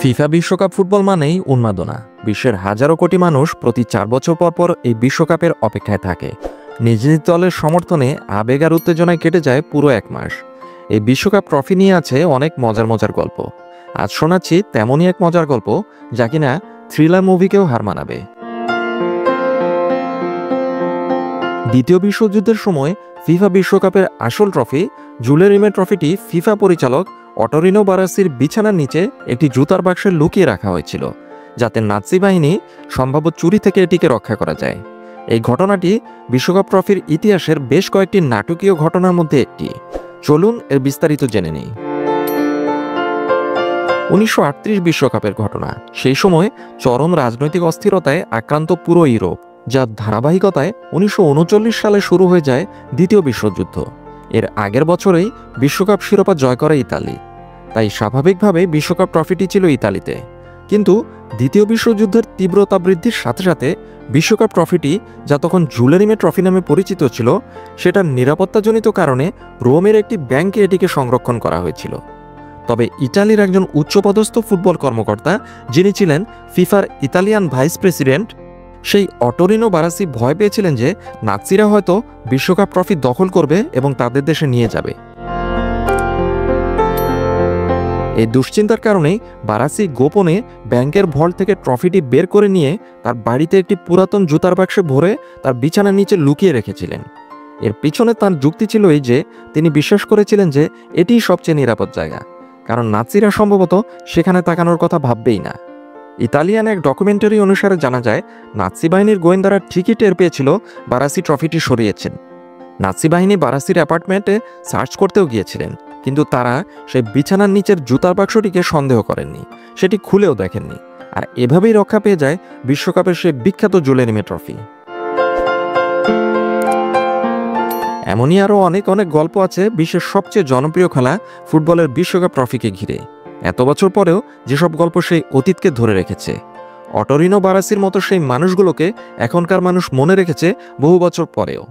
FIFA বিশ্বকাপ football মানেই উন্মাদনা। বিশ্বের হাজারো কোটি মানুষ প্রতি 4 বছর পর পর এই বিশ্বকাপের অপেক্ষায় থাকে। নিজ নিজ দলের সমর্থনে আবেগ আর উত্তেজনায় কেটে যায় পুরো এক মাস। এই বিশ্বকাপ ট্রফি নিয়ে আছে অনেক মজার মজার গল্প। আজ শোনাচ্ছি তেমনই এক মজার গল্প, যা কিনা থ্রিলার মুভিকেও হার মানাবে। দ্বিতীয় বিশ্বযুদ্ধের সময় ফিফা বিশ্বকাপের আসল ট্রফি জুলে রিমে ট্রফিটি ফিফা পরিচালক অটোরিনো বারাসির বিছানার নিচে একটি জুতার বাক্সে লুকিয়ে রাখা হয়েছিল, যাতে নাৎসি বাহিনী সম্ভাব্য চুরি থেকে এটিকে রক্ষা করা যায়। এই ঘটনাটি বিশ্বকাপ ট্রফির ইতিহাসের বেশ কয়েকটি নাটকীয় ঘটনার মধ্যে একটি। চলুন এর বিস্তারিত জেনে নিই। 1938 বিশ্বকাপের ঘটনা। সেই সময় চরম রাজনৈতিক অস্থিরতায় আক্রান্ত পুরো ইউরোপ, যার ধারাবাহিকতায় 1939 সালে শুরু হয়ে যায় দ্বিতীয় বিশ্বযুদ্ধ। এর আগের বছরেই বিশ্বকাপ শিরোপা জয় করে ইতালি, তাই স্বাভাবিকভাবে বিশ্বকাপ ট্রফিটি ছিল ইতালিতে। কিন্তু দ্বিতীয় বিশ্বযুদ্ধের তীব্রতা বৃদ্ধির সাথে সাথে বিশ্বকাপ ট্রফিটি, যা তখন জুলে রিমে ট্রফি নামে পরিচিত ছিল, সেটার নিরাপত্তাজনিত কারণে রোমের একটি ব্যাংকে এটিকে সংরক্ষণ করা হয়েছিল। তবে ইটালির একজন উচ্চপদস্থ ফুটবল কর্মকর্তা, যিনি ছিলেন ফিফার ইতালিয়ান ভাইস প্রেসিডেন্ট, সেই অটোরিনো বারাসি ভয় পেয়েছিলেন যে নাৎসিরা হয়তো বিশ্বকাপ ট্রফি দখল করবে এবং তাদের দেশে নিয়ে যাবে। এই দুশ্চিন্তার কারণেই বারাসি গোপনে ব্যাংকের ভল্ট থেকে ট্রফিটি বের করে নিয়ে তার বাড়িতে একটি পুরাতন জুতার বাক্সে ভরে তার বিছানার নিচে লুকিয়ে রেখেছিলেন। এর পিছনে তার যুক্তি ছিল এই যে তিনি বিশ্বাস করেছিলেন যে এটিই সবচেয়ে নিরাপদ জায়গা, কারণ নাৎসিরা সম্ভবত সেখানে তাকানোর কথা ভাববেই না। ইতালিয়ান এক ডকুমেন্টারি অনুসারে জানা যায়, নাৎসি বাহিনীর গোয়েন্দারা ঠিকই টের পেয়েছিল বারাসি ট্রফিটি সরিয়েছেন। নাৎসি বাহিনী বারাসির অ্যাপার্টমেন্টে সার্চ করতেও গিয়েছিলেন, কিন্তু তারা সেই বিছানার নিচের জুতার বাক্সটিকে সন্দেহ করেননি, সেটি খুলেও দেখেননি। আর এভাবেই রক্ষা পেয়ে যায় বিশ্বকাপের সেই বিখ্যাত জুলে রিমে ট্রফি। এমনই আরও অনেক অনেক গল্প আছে বিশ্বের সবচেয়ে জনপ্রিয় খেলা ফুটবলের বিশ্বকাপ ট্রফিকে ঘিরে। এত বছর পরেও যেসব গল্প সেই অতীতকে ধরে রেখেছে, অটোরিনো বারাসির মতো সেই মানুষগুলোকে এখনকার মানুষ মনে রেখেছে বহু বছর পরেও।